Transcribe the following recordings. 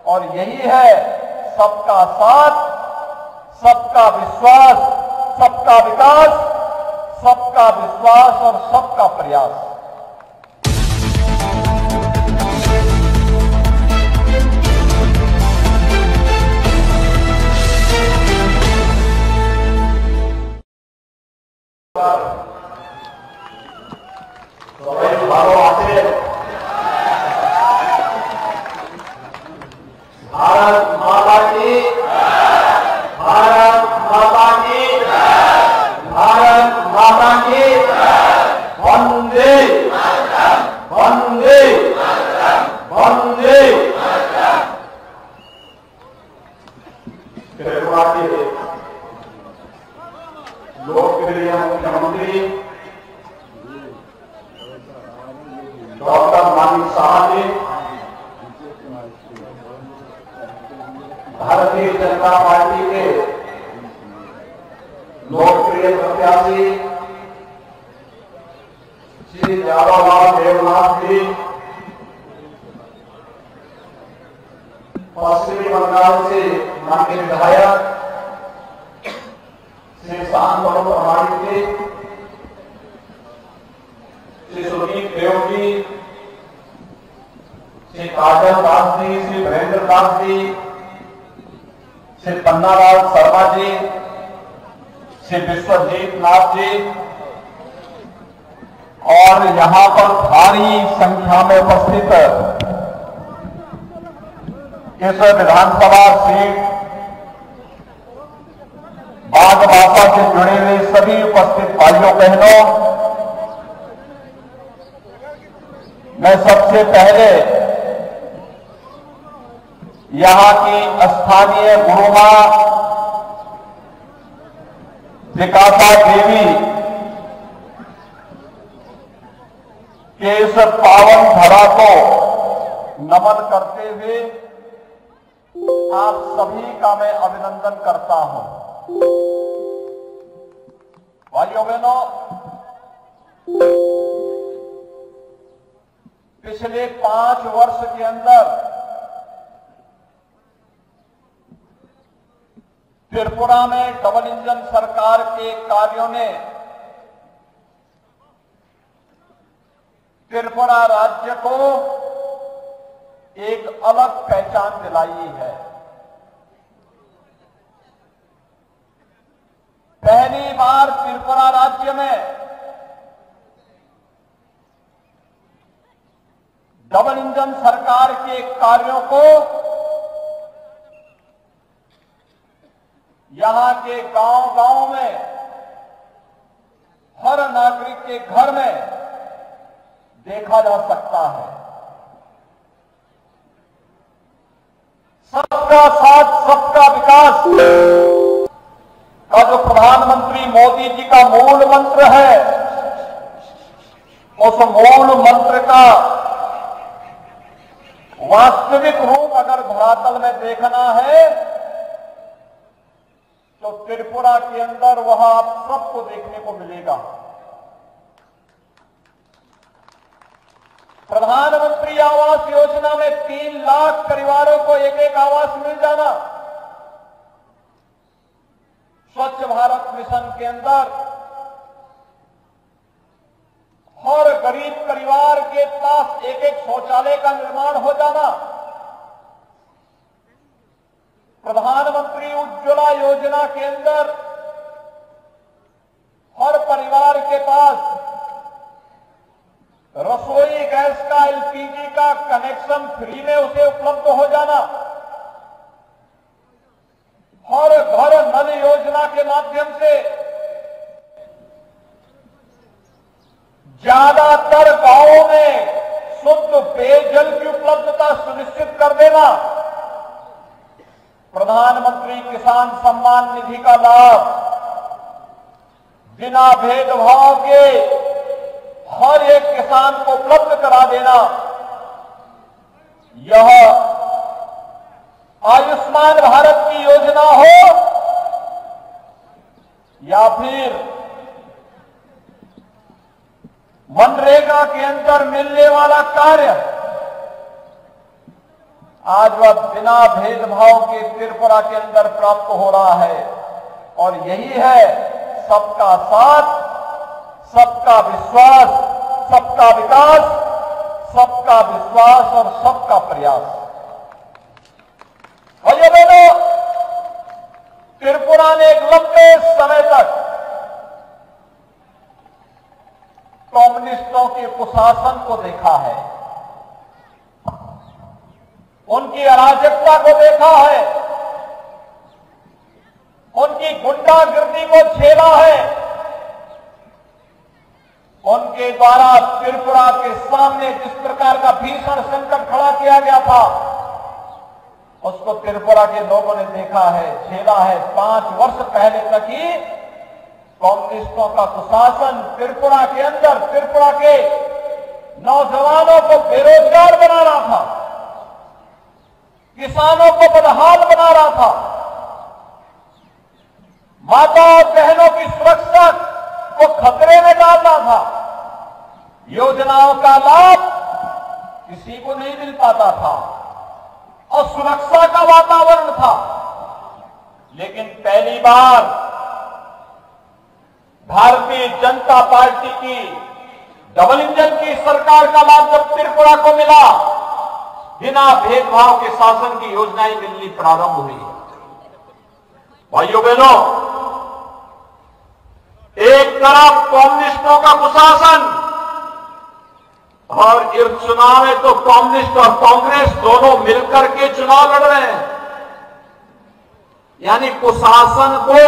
और यही है सबका साथ, सबका विश्वास, सबका विकास, सबका विश्वास और सबका प्रयास। भारत माता की, भारत माता की, भारत माता की, वंदे वंदे वंदे। त्रिपुरा के लोकप्रिय मुख्यमंत्री डॉक्टर मानिक साहब ने भारतीय जनता पार्टी के लोकप्रिय प्रत्याशी श्री यादवलाल देवनाथ जी पश्चिमी बंगाल से माननीय विधायक श्री शांतनु प्रमाणिक जी, श्री सुदीप देव जी, श्री काजल दास जी, श्री वीरेंद्र दास जी, श्री पन्नालाल शर्मा जी, श्री विश्वजीत नाथ जी और यहां पर भारी संख्या में उपस्थित इस विधानसभा सीट बागबासा से जुड़े हुए सभी उपस्थित भाइयों बहनों, मैं सबसे पहले यहां की स्थानीय गुरुमा विकासा देवी के इस पावन धरा को नमन करते हुए आप सभी का मैं अभिनंदन करता हूं। भाइयों बहनों, पिछले 5 वर्ष के अंदर त्रिपुरा में डबल इंजन सरकार के कार्यों ने त्रिपुरा राज्य को एक अलग पहचान दिलाई है। पहली बार त्रिपुरा राज्य में डबल इंजन सरकार के कार्यों को यहां के गांव-गांव में, हर नागरिक के घर में देखा जा सकता है। सबका साथ, सबका विकास का जो प्रधानमंत्री मोदी जी का मूल मंत्र है, उस मूल मंत्र का वास्तविक रूप अगर धरातल में देखना है तो त्रिपुरा के अंदर वह आप सबको देखने को मिलेगा। प्रधानमंत्री आवास योजना में 3 लाख परिवारों को एक आवास मिल जाना, स्वच्छ भारत मिशन के अंदर हर गरीब परिवार के पास एक शौचालय का निर्माण हो जाना, प्रधानमंत्री उज्ज्वला योजना के अंदर हर परिवार के पास रसोई गैस का, एलपीजी का कनेक्शन फ्री में उसे उपलब्ध हो जाना, हर घर नल योजना के माध्यम से ज्यादातर गांवों में शुद्ध पेयजल की उपलब्धता सुनिश्चित कर देना, प्रधानमंत्री किसान सम्मान निधि का लाभ बिना भेदभाव के हर एक किसान को उपलब्ध करा देना, यह आयुष्मान भारत की योजना हो या फिर मनरेगा के अंदर मिलने वाला कार्य, आज वह बिना भेदभाव के त्रिपुरा के अंदर प्राप्त हो रहा है। और यही है सबका साथ, सबका विश्वास, सबका विकास, सबका विश्वास और सबका प्रयास। भाइयों बहनों, त्रिपुरा ने एक लंबे समय तक कम्युनिस्टों के कुशासन को देखा है, उनकी अराजकता को देखा है, उनकी गुंडागिर्दी को झेला है। उनके द्वारा त्रिपुरा के सामने जिस प्रकार का भीषण संकट खड़ा किया गया था, उसको त्रिपुरा के लोगों ने देखा है, झेला है। 5 वर्ष पहले तक ही कम्युनिस्टों का कुशासन त्रिपुरा के अंदर त्रिपुरा के नौजवानों को बेरोजगार बना रहा था, किसानों को बदहाल बना रहा था, माता और बहनों की सुरक्षा को खतरे में डाल रहा था। योजनाओं का लाभ किसी को नहीं मिल पाता था और सुरक्षा का वातावरण था। लेकिन पहली बार भारतीय जनता पार्टी की डबल इंजन की सरकार का लाभ जब त्रिपुरा को मिला, बिना भेदभाव के शासन की योजनाएं मिलनी प्रारंभ हुई। भाइयों बहनों, एक तरफ कम्युनिस्टों का कुशासन और इस चुनाव में तो कम्युनिस्ट और कांग्रेस दोनों मिलकर के चुनाव लड़ रहे हैं। यानी कुशासन को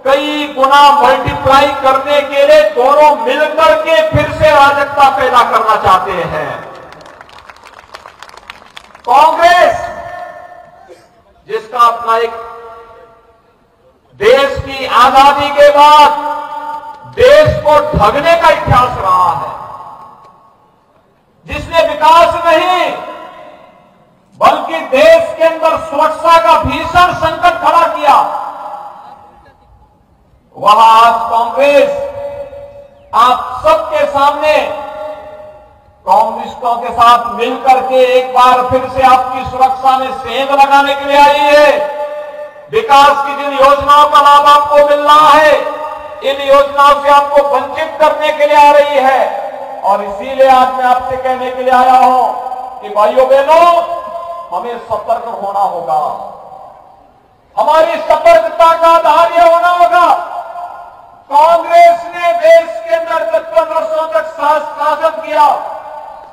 कई गुना मल्टीप्लाई करने के लिए दोनों मिलकर के फिर से अराजकता पैदा करना चाहते हैं। कांग्रेस, जिसका अपना एक देश की आजादी के बाद देश को ठगने का इतिहास रहा है, जिसने विकास नहीं बल्कि देश के अंदर सुरक्षा का भीषण संकट खड़ा किया, वह आज कांग्रेस आप सबके सामने कम्युनिस्टों के साथ मिलकर के एक बार फिर से आपकी सुरक्षा में सेंध लगाने के लिए आई है। विकास की जिन योजनाओं का लाभ आपको मिल रहा है, इन योजनाओं से आपको वंचित करने के लिए आ रही है। और इसीलिए आज मैं आपसे कहने के लिए आया हूं कि भाइयों बहनों, हमें सतर्क होना होगा। हमारी सतर्कता का आधार यह होना होगा, कांग्रेस ने देश के अंदर 55 वर्षों तक शासन किया,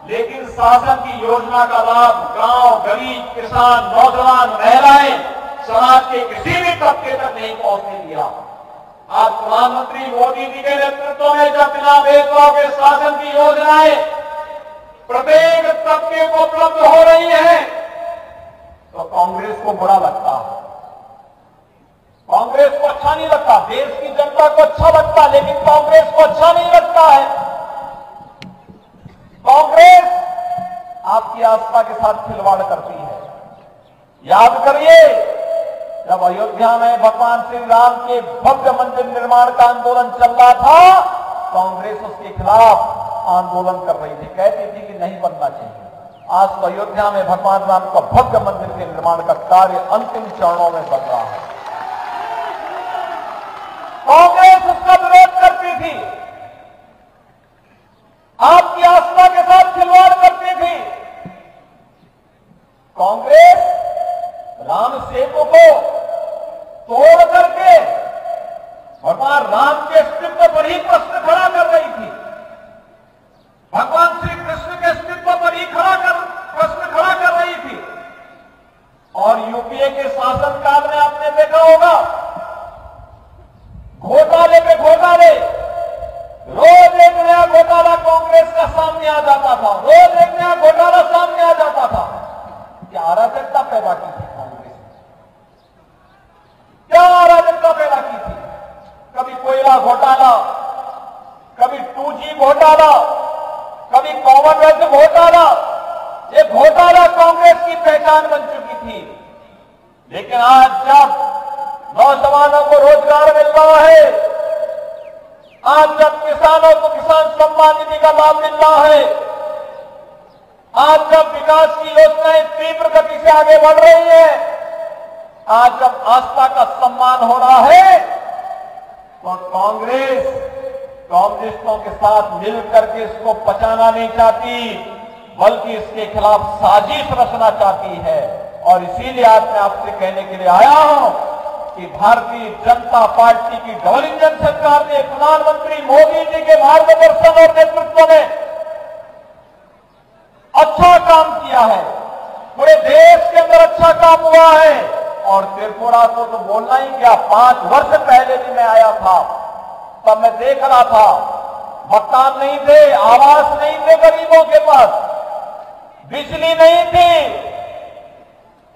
लेकिन शासन की योजना का लाभ गांव, गरीब, किसान, नौजवान, महिलाएं, समाज के किसी भी तबके तक नहीं पहुंचने दिया। आज प्रधानमंत्री मोदी जी के नेतृत्व में जब बिना भेदभाव के शासन की योजनाएं प्रत्येक तबके को उपलब्ध हो रही है, तो कांग्रेस को बुरा लगता है, कांग्रेस को अच्छा नहीं लगता। देश की जनता को अच्छा लगता, लेकिन कांग्रेस को अच्छा नहीं लगता है। कांग्रेस आपकी आस्था के साथ खिलवाड़ करती है। याद करिए, जब अयोध्या में भगवान श्री राम के भव्य मंदिर निर्माण का आंदोलन चल रहा था, कांग्रेस उसके खिलाफ आंदोलन कर रही थी, कहती थी कि नहीं बनना चाहिए। आज तो अयोध्या में भगवान राम का भव्य मंदिर के निर्माण का कार्य अंतिम चरणों में बन रहा है। कांग्रेस उसका विरोध करती थी, आपकी आस्था के साथ खिलवाड़ करती थी। कांग्रेस राम सेतु को तोड़ करके भगवान राम के अस्तित्व पर ही प्रश्न खड़ा कर रही थी, भगवान श्री कृष्ण के अस्तित्व पर ही प्रश्न खड़ा कर रही थी। और यूपीए के शासनकाल में आपने देखा होगा, घोटाले पे घोटाले, रोज एक नया घोटाला कांग्रेस का सामने आ जाता था, रोज एक नया घोटाला सामने आ जाता था। क्या अराजकता पैदा की थी कांग्रेस ने? क्या अराजकता पैदा की थी? कभी कोयला घोटाला, कभी 2G घोटाला, कभी कॉमनवेल्थ घोटाला। ये घोटाला कांग्रेस की पहचान बन चुकी थी। लेकिन आज जब नौजवानों को रोजगार मिल रहा है, आज जब किसानों को किसान सम्मान निधि का लाभ मिल रहा है, आज जब विकास की योजनाएं तीव्र गति से आगे बढ़ रही है, आज जब आस्था का सम्मान हो रहा है, तो कांग्रेस कम्युनिस्टों के साथ मिलकर के इसको पचाना नहीं चाहती, बल्कि इसके खिलाफ साजिश रचना चाहती है। और इसीलिए आज मैं आपसे कहने के लिए आया हूं कि भारतीय जनता पार्टी की डबल इंजन सरकार ने प्रधानमंत्री मोदी जी के मार्गदर्शन और नेतृत्व में अच्छा काम किया है। पूरे देश के अंदर अच्छा काम हुआ है। और त्रिपुरा को तो बोलना ही क्या, 5 वर्ष पहले भी मैं आया था, तब मैं देख रहा था मकान नहीं थे, आवास नहीं थे गरीबों के पास, बिजली नहीं थी,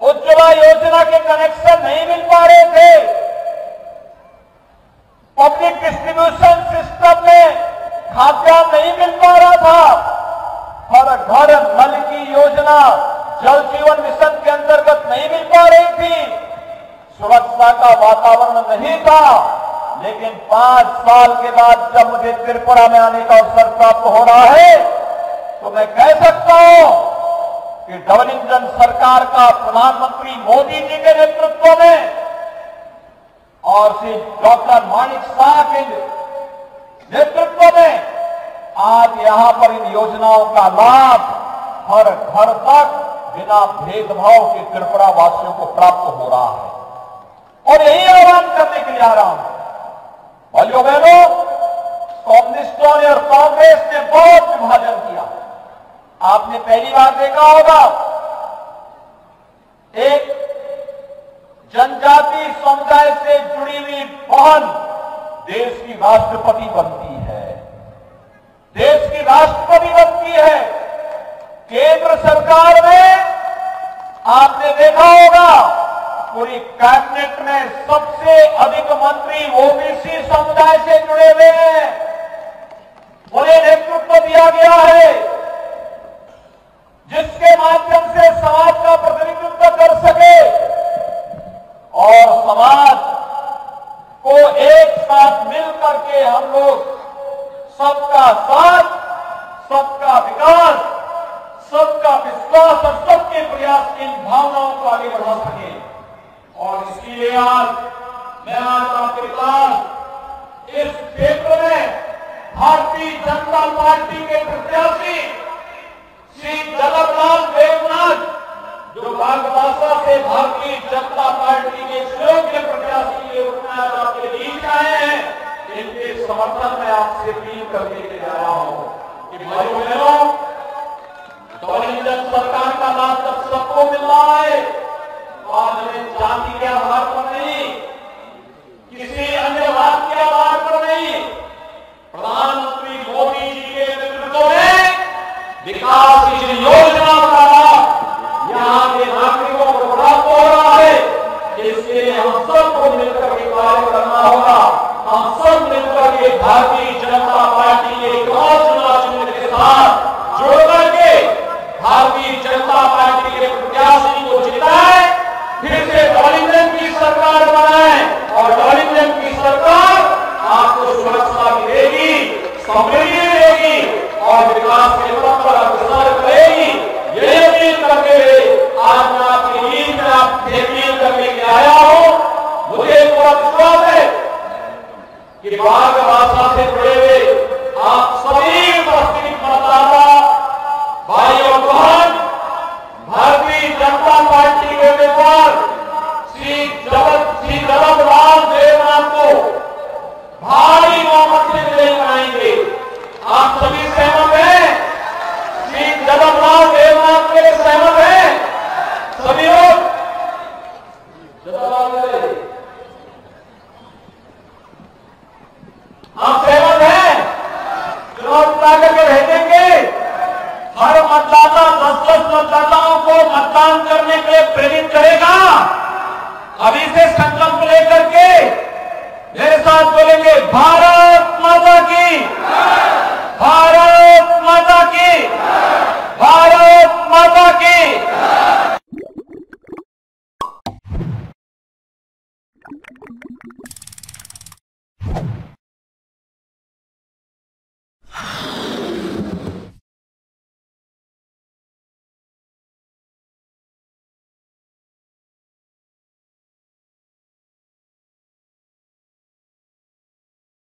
उज्ज्वला योजना के कनेक्शन नहीं मिल पा रहे थे, पब्लिक डिस्ट्रीब्यूशन सिस्टम में खाद्यान्न नहीं मिल पा रहा था, हर घर नल की योजना जल जीवन मिशन के अंतर्गत नहीं मिल पा रही थी, सुरक्षा का वातावरण नहीं था। लेकिन 5 साल के बाद जब मुझे त्रिपुरा में आने का अवसर प्राप्त हो रहा है, तो मैं कह सकता हूं कि डबल इंजन सरकार का प्रधानमंत्री मोदी जी के नेतृत्व में और श्री डॉक्टर माणिक शाह के नेतृत्व में आज यहां पर इन योजनाओं का लाभ हर घर तक बिना भेदभाव के त्रिपुरा वासियों को प्राप्त हो रहा है। और यही आह्वान करने के लिए आ रहा हूं, भाइयों बहनों, कम्युनिस्टों ने और कांग्रेस ने बहुत विभाजन किया। आपने पहली बार देखा होगा, एक जनजाति समुदाय से जुड़ी हुई बहन देश की राष्ट्रपति बनती है, देश की राष्ट्रपति बनती है। केंद्र सरकार में आपने देखा होगा, पूरी कैबिनेट में सबसे अधिक मंत्री ओबीसी समुदाय से जुड़े हुए हैं, उन्हें नेतृत्व दिया गया है, जिसके माध्यम से समाज का प्रतिनिधित्व कर सके और समाज को एक साथ मिलकर के हम लोग सबका साथ, सबका विकास, सबका विश्वास और सबके प्रयास की इन भावनाओं को आगे बढ़ा सके। और इसलिए आज मैं आपके पास इस क्षेत्र में भारतीय जनता पार्टी के प्रत्याशी श्री जगतलाल देवनाथ, जो बागबासा से भारतीय जनता पार्टी के योग्य प्रत्याशी के रूप में आज आपके बीच आए हैं, इनके समर्थन में आपसे अपील करने के लिए आया हूं कि भाइयों बहनों, डबल इंजन सरकार का लाभ जब सबको मिल रहा है, तो आज हमें जाति के आधार पर नहीं, किसी अन्य बात के आधार पर नहीं, प्रधानमंत्री मोदी जी के नेतृत्व में विकास की जिन योजनाओं का लाभ यहाँ के नागरिकों को प्राप्त हो रहा है, इसके लिए हम सबको मिलकर के कार्य करना होगा। हम सब मिलकर के भारतीय जनता पार्टी के चुनाव चिन्ह के साथ जुड़ करके भारतीय जनता पार्टी के प्रत्याशी को जिताएं, फिर से डबल इंजन की सरकार बनाएं और डबल इंजन की सरकार आपको सुरक्षा भी देगी, समृद्धि देगी और विकास के पथ पर अग्रसर करेगी। ये अपील करके आज मैं आपके बीच में आपसे अपील करने के लिए आया हूं। मुझे पूरा विश्वास है कि बागबासा से जुड़े हुए आप सभी उपस्थित मतदाता भाई और बहन, भारतीय जनता पार्टी के उम्मीदवार श्री जगतलाल देवनाथ को भारी बहुमत से विजयी बनाएंगे। आप सभी सहमत हैं? श्री जगतलाल देवनाथ के लिए सहमत हैं सभी लोग? आप सहमत हैं? चुनाव कराकर के भेजेंगे। हर मतदाता 10-10 मतदाताओं को मतदान करने के लिए प्रेरित करेगा। अभी से संकल्प लेकर के मेरे साथ बोलेंगे, भारत माता की, भारत माता की, भारत माता की।